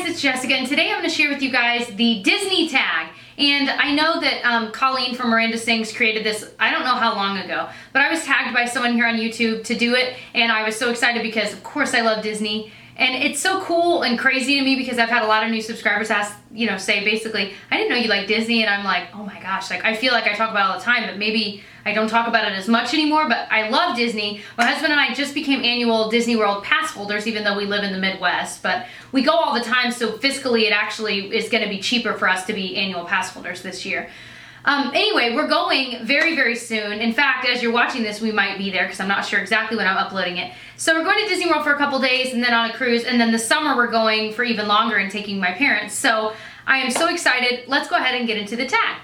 it's Jessica, and today I'm going to share with you guys the Disney tag. And I know that Colleen from Miranda Sings created this, I don't know how long ago, but I was tagged by someone here on YouTube to do it, and I was so excited because of course I love Disney. And it's so cool and crazy to me because I've had a lot of new subscribers ask, say basically, I didn't know you like Disney, and I'm like, oh my gosh, like I feel like I talk about it all the time, but maybe I don't talk about it as much anymore, but I love Disney. My husband and I just became annual Disney World pass holders, even though we live in the Midwest, but we go all the time, so fiscally it actually is gonna be cheaper for us to be annual pass holders this year. Anyway, we're going very, very soon. In fact, as you're watching this, we might be there because I'm not sure exactly when I'm uploading it. So we're going to Disney World for a couple days and then on a cruise, and then the summer we're going for even longer and taking my parents. So I am so excited. Let's go ahead and get into the tag.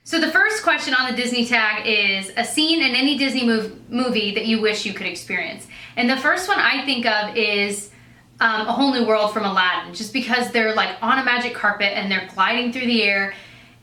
So the first question on the Disney tag is a scene in any Disney movie that you wish you could experience. And the first one I think of is A Whole New World from Aladdin, just because they're like on a magic carpet and they're gliding through the air,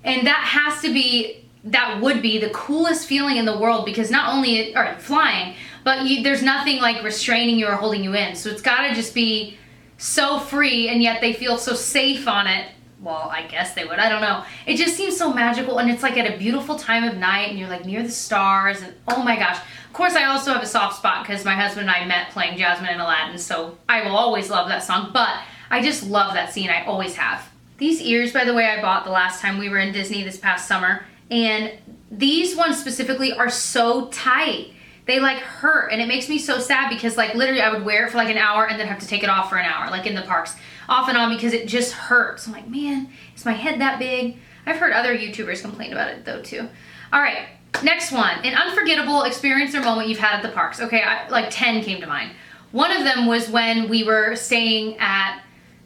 and that would be the coolest feeling in the world, because not only are you flying, but there's nothing like restraining you or holding you in, so it's gotta just be so free, and yet they feel so safe on it. Well, I guess they would, I don't know. It just seems so magical, and it's like at a beautiful time of night, and you're like near the stars, and oh my gosh. Of course, I also have a soft spot because my husband and I met playing Jasmine in Aladdin, so I will always love that song, but I just love that scene, I always have. These ears, by the way, I bought the last time we were in Disney this past summer, and these ones specifically are so tight. They like hurt, and it makes me so sad because like literally I would wear it for like an hour and then have to take it off for an hour, like in the parks, off and on, because it just hurts. I'm like, man, is my head that big? I've heard other YouTubers complain about it though too. All right, next one, an unforgettable experience or moment you've had at the parks. Okay, like 10 came to mind. One of them was when we were staying at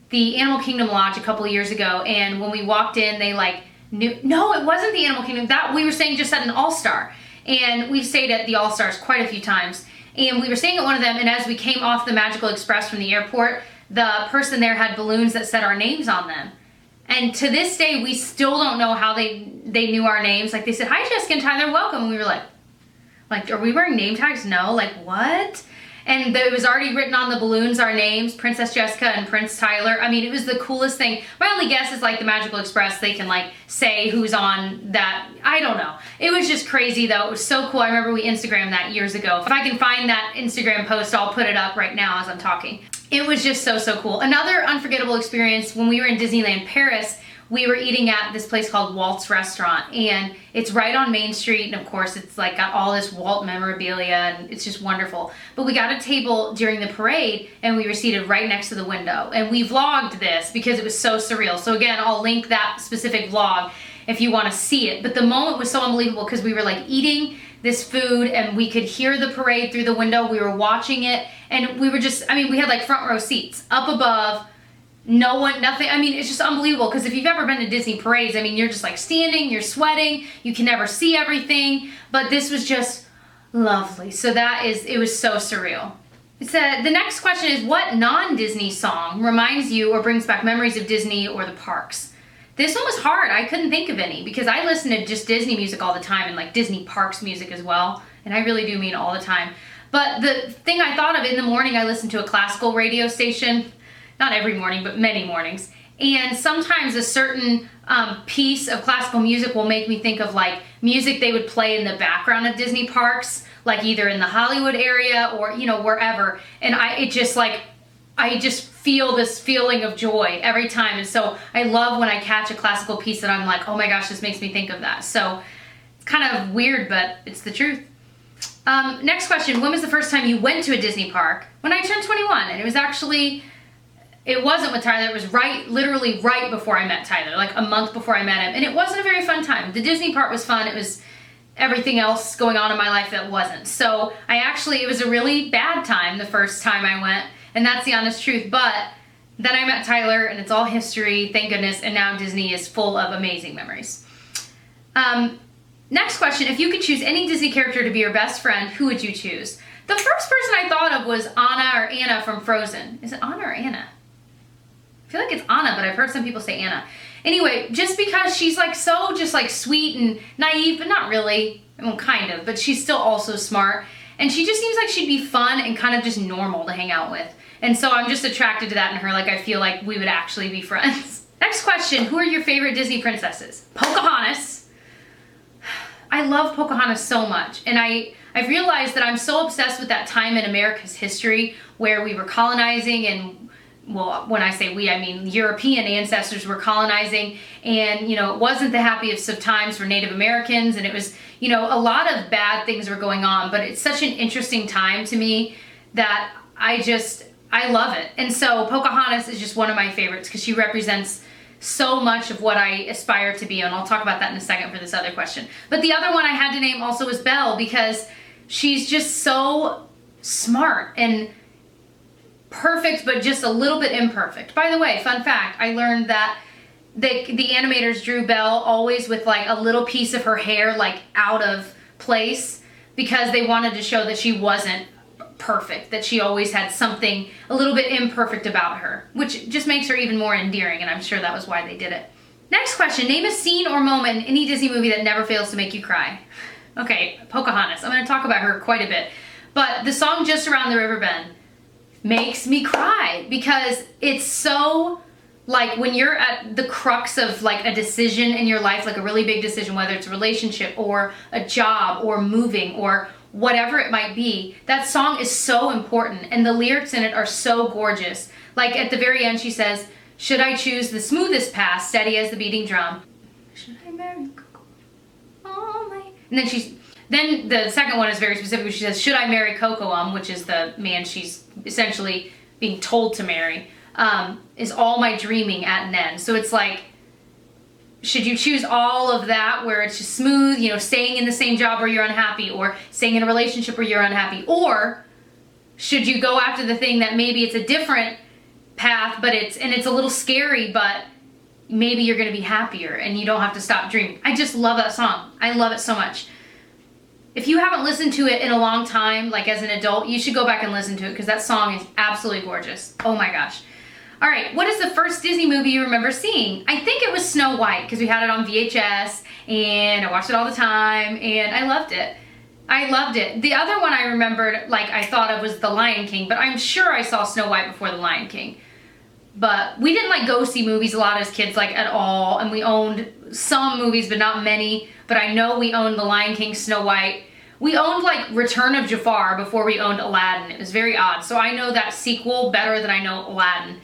the Animal Kingdom Lodge a couple of years ago, and when we walked in, they like knew, no, it wasn't the Animal Kingdom, that we were staying just at an All-Star. And we've stayed at the All-Stars quite a few times. And we were staying at one of them, and as we came off the Magical Express from the airport, the person there had balloons that said our names on them. And to this day, we still don't know how they knew our names. Like they said, hi Jessica and Tyler, welcome. And we were like, are we wearing name tags? No, like what? And it was already written on the balloons, our names, Princess Jessica and Prince Tyler. I mean, it was the coolest thing. My only guess is like the Magical Express, they can like say who's on that. I don't know. It was just crazy though. It was so cool. I remember we Instagrammed that years ago. If I can find that Instagram post, I'll put it up right now as I'm talking. It was just so, so cool. Another unforgettable experience, when we were in Disneyland Paris, we were eating at this place called Walt's Restaurant, and it's right on Main Street, and of course it's like got all this Walt memorabilia, and it's just wonderful. But we got a table during the parade, and we were seated right next to the window, and we vlogged this because it was so surreal. So again, I'll link that specific vlog if you want to see it. But the moment was so unbelievable because we were like eating this food, and we could hear the parade through the window. We were watching it, and we were just, I mean, we had like front row seats up above. No one, nothing, I mean, it's just unbelievable, because if you've ever been to Disney parades, I mean, you're just like standing, you're sweating, you can never see everything, but this was just lovely. So it was so surreal. The next question is, what non-Disney song reminds you or brings back memories of Disney or the parks? This one was hard. I couldn't think of any, because I listen to just Disney music all the time, and like Disney parks music as well, and I really do mean all the time. But the thing I thought of, in the morning I listen to a classical radio station. Not every morning, but many mornings. And sometimes a certain piece of classical music will make me think of like music they would play in the background of Disney parks, like either in the Hollywood area or, wherever. And I just feel this feeling of joy every time. And so I love when I catch a classical piece that I'm like, oh my gosh, this makes me think of that. So it's kind of weird, but it's the truth. Next question, when was the first time you went to a Disney park? When I turned 21, and it wasn't with Tyler, it was literally right before I met Tyler, like a month before I met him, and it wasn't a very fun time. The Disney part was fun, it was everything else going on in my life that wasn't. So it was a really bad time the first time I went, and that's the honest truth, but then I met Tyler, and it's all history, thank goodness, and now Disney is full of amazing memories. Next question, if you could choose any Disney character to be your best friend, who would you choose? The first person I thought of was Anna or Anna from Frozen. Is it Anna or Anna? I feel like it's Anna, but I've heard some people say Anna. Anyway, just because she's like so just like sweet and naive, but not really, I mean, kind of, but she's still also smart. And she just seems like she'd be fun and kind of just normal to hang out with. And so I'm just attracted to that in her. Like, I feel like we would actually be friends. Next question, who are your favorite Disney princesses? Pocahontas. I love Pocahontas so much. And I've realized that I'm so obsessed with that time in America's history where we were colonizing and, well, when I say we, I mean European ancestors were colonizing, and, you know, it wasn't the happiest of times for Native Americans, and it was, you know, a lot of bad things were going on, but it's such an interesting time to me that I love it. And so Pocahontas is just one of my favorites because she represents so much of what I aspire to be, and I'll talk about that in a second for this other question. But the other one I had to name also was Belle, because she's just so smart and perfect, but just a little bit imperfect. By the way, fun fact, I learned that the animators drew Belle always with like a little piece of her hair like out of place because they wanted to show that she wasn't perfect, that she always had something a little bit imperfect about her, which just makes her even more endearing, and I'm sure that was why they did it. Next question, name a scene or moment in any Disney movie that never fails to make you cry. Okay, Pocahontas. I'm going to talk about her quite a bit, but the song Just Around the River Bend makes me cry because it's so, like, when you're at the crux of like a decision in your life, like a really big decision, whether it's a relationship or a job or moving or whatever it might be, that song is so important, and the lyrics in it are so gorgeous. Like at the very end she says, should I choose the smoothest path, steady as the beating drum? Should I marry Coco? Oh my. And then the second one is very specific. She says, should I marry Coco, which is the man she's essentially being told to marry, is all my dreaming at an end. So it's like, should you choose all of that where it's just smooth, you know, staying in the same job where you're unhappy, or staying in a relationship where you're unhappy, or should you go after the thing that maybe it's a different path, but it's a little scary, but maybe you're going to be happier and you don't have to stop dreaming. I just love that song. I love it so much. If you haven't listened to it in a long time, like as an adult, you should go back and listen to it because that song is absolutely gorgeous. Oh my gosh. All right, what is the first Disney movie you remember seeing? I think it was Snow White because we had it on VHS and I watched it all the time and I loved it. I loved it. The other one I remembered, like I thought of, was The Lion King, but I'm sure I saw Snow White before The Lion King. But we didn't like go see movies a lot as kids, like at all, and we owned some movies but not many. But I know we owned The Lion King, Snow White. We owned like Return of Jafar before we owned Aladdin. It was very odd. So I know that sequel better than I know Aladdin.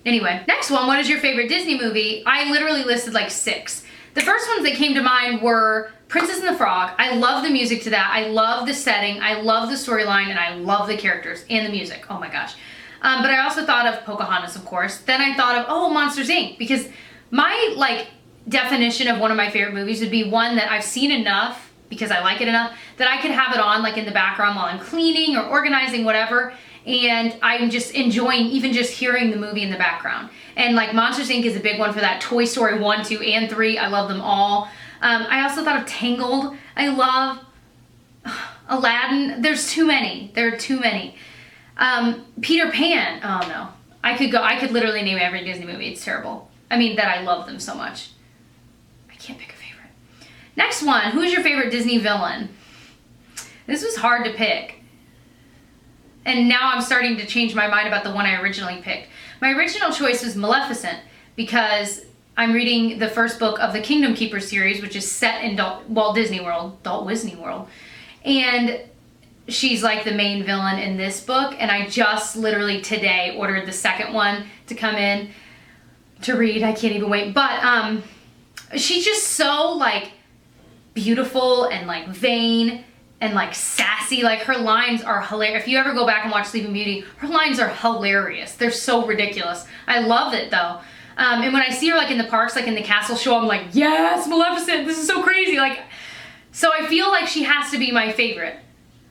Anyway, next one, what is your favorite Disney movie? I literally listed like 6. The first ones that came to mind were Princess and the Frog. I love the music to that. I love the setting. I love the storyline, and I love the characters and the music. Oh my gosh. But I also thought of Pocahontas, of course. Then I thought of, oh, Monsters, Inc. Because my like definition of one of my favorite movies would be one that I've seen enough, because I like it enough, that I could have it on like in the background while I'm cleaning or organizing, whatever. And I'm just enjoying even just hearing the movie in the background. And like Monsters, Inc. is a big one for that. Toy Story 1, 2, and 3. I love them all. I also thought of Tangled. I love Aladdin. There's too many. There are too many. Peter Pan. Oh no. I could literally name every Disney movie. It's terrible. I mean, that I love them so much. I can't pick a favorite. Next one. Who is your favorite Disney villain? This was hard to pick. And now I'm starting to change my mind about the one I originally picked. My original choice was Maleficent because I'm reading the first book of the Kingdom Keeper series, which is set in Walt Disney World. And she's like the main villain in this book. And I just literally today ordered the second one to come in to read. I can't even wait. But she's just so like beautiful and like vain and like sassy. Like her lines are hilarious. If you ever go back and watch Sleeping Beauty, her lines are hilarious. They're so ridiculous. I love it though. And when I see her like in the parks, like in the castle show, I'm like, yes, Maleficent, this is so crazy. Like, so I feel like she has to be my favorite.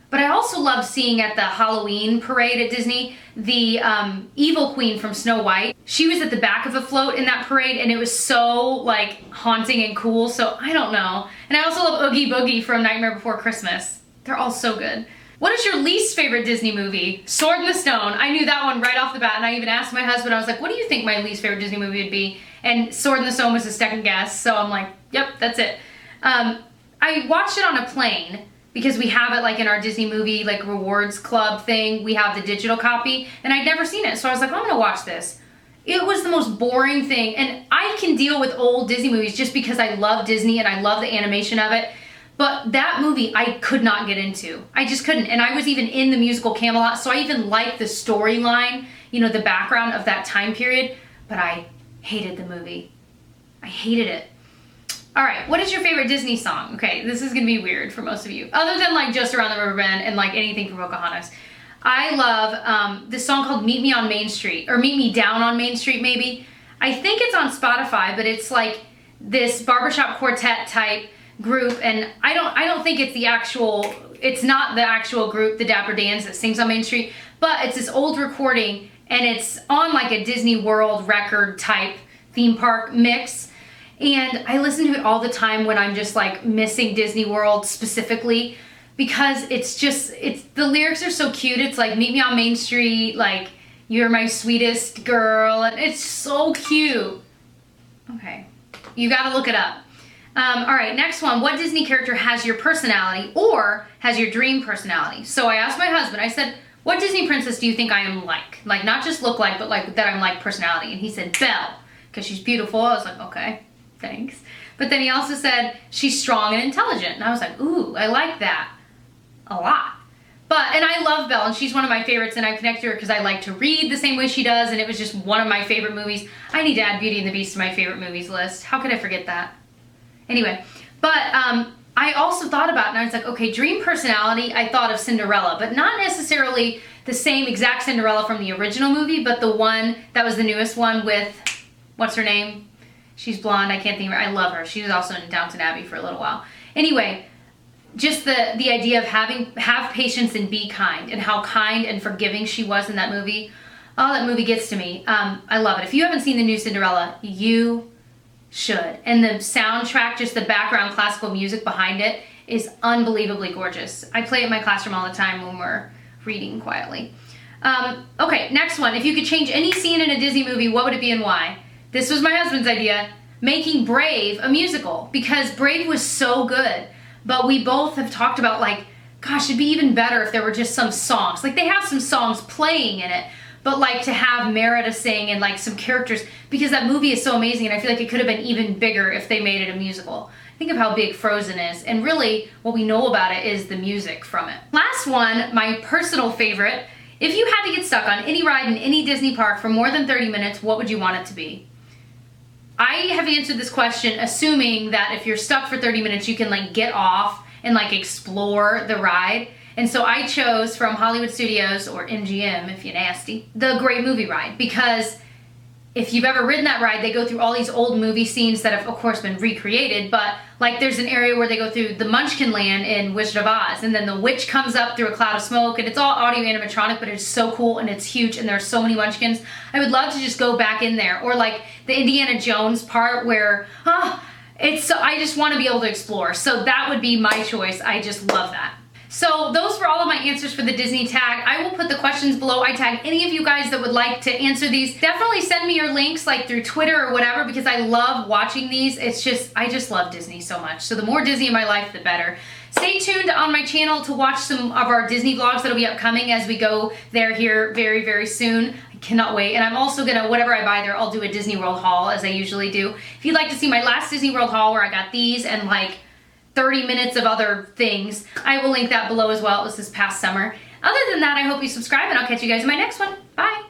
But I also love seeing at the Halloween parade at Disney, the evil queen from Snow White. She was at the back of a float in that parade and it was so like haunting and cool. So I don't know. And I also love Oogie Boogie from Nightmare Before Christmas. They're all so good. What is your least favorite Disney movie? Sword in the Stone. I knew that one right off the bat, and I even asked my husband, I was like, what do you think my least favorite Disney movie would be? And Sword in the Stone was his second guess, so I'm like, yep, that's it. I watched it on a plane because we have it like in our Disney movie like rewards club thing. We have the digital copy, and I'd never seen it, so I was like, I'm gonna watch this. It was the most boring thing, and I can deal with old Disney movies just because I love Disney and I love the animation of it, but that movie I could not get into. I just couldn't, and I was even in the musical Camelot, so I even liked the storyline, you know, the background of that time period, but I hated the movie. I hated it. All right, what is your favorite Disney song? Okay, this is gonna be weird for most of you, other than like Just Around the River Bend and like anything from Pocahontas. I love this song called Meet Me on Main Street, or Meet Me Down on Main Street maybe. I think it's on Spotify, but it's like this barbershop quartet type group, and I don't think it's it's not the actual group, the Dapper Dans, that sings on Main Street, but it's this old recording, and it's on like a Disney World record type theme park mix. And I listen to it all the time when I'm just like missing Disney World specifically, because the lyrics are so cute. It's like, meet me on Main Street, like, you're my sweetest girl, and it's so cute. Okay, you gotta look it up. All right, next one. What Disney character has your personality or has your dream personality? So I asked my husband, I said, what Disney princess do you think I am like? Like, not just look like, but like that I'm like personality. And he said, Belle, because she's beautiful. I was like, okay, thanks. But then he also said, she's strong and intelligent. And I was like, ooh, I like that a lot. And I love Belle, and she's one of my favorites, and I connect to her because I like to read the same way she does, and it was just one of my favorite movies. I need to add Beauty and the Beast to my favorite movies list. How could I forget that? Anyway, but I also thought about it, and I was like, okay, dream personality, I thought of Cinderella, but not necessarily the same exact Cinderella from the original movie, but the one that was the newest one with, what's her name? She's blonde, I can't think of her. I love her. She was also in Downton Abbey for a little while. Anyway, just the idea of have patience and be kind, and how kind and forgiving she was in that movie. Oh, that movie gets to me. I love it. If you haven't seen the new Cinderella, you should. And the soundtrack, just the background classical music behind it, is unbelievably gorgeous. I play it in my classroom all the time when we're reading quietly. Okay, next one. If you could change any scene in a Disney movie, what would it be and why? This was my husband's idea, making Brave a musical, because Brave was so good. But we both have talked about, like, gosh, it'd be even better if there were just some songs. Like, they have some songs playing in it, but like to have Merida sing and like some characters, because that movie is so amazing, and I feel like it could have been even bigger if they made it a musical. Think of how big Frozen is, and really what we know about it is the music from it. Last one, my personal favorite. If you had to get stuck on any ride in any Disney park for more than 30 minutes, what would you want it to be? I have answered this question assuming that if you're stuck for 30 minutes, you can like get off and like explore the ride. And so I chose from Hollywood Studios, or MGM if you're nasty, the Great Movie Ride, because if you've ever ridden that ride, they go through all these old movie scenes that have of course been recreated, but like there's an area where they go through the Munchkin Land in Wizard of Oz, and then the witch comes up through a cloud of smoke, and it's all audio animatronic, but it's so cool and it's huge, and there are so many Munchkins. I would love to just go back in there. Or like the Indiana Jones part where, I just want to be able to explore. So that would be my choice. I just love that. So those were all of my answers for the Disney tag. I will put the questions below. I tag any of you guys that would like to answer these. Definitely send me your links like through Twitter or whatever, because I love watching these. I just love Disney so much. So the more Disney in my life, the better. Stay tuned on my channel to watch some of our Disney vlogs that'll be upcoming as we go there here very, very soon. I cannot wait. And I'm also gonna, whatever I buy there, I'll do a Disney World haul as I usually do. If you'd like to see my last Disney World haul where I got these and like 30 minutes of other things, I will link that below as well. It was this past summer. Other than that, I hope you subscribe, and I'll catch you guys in my next one. Bye.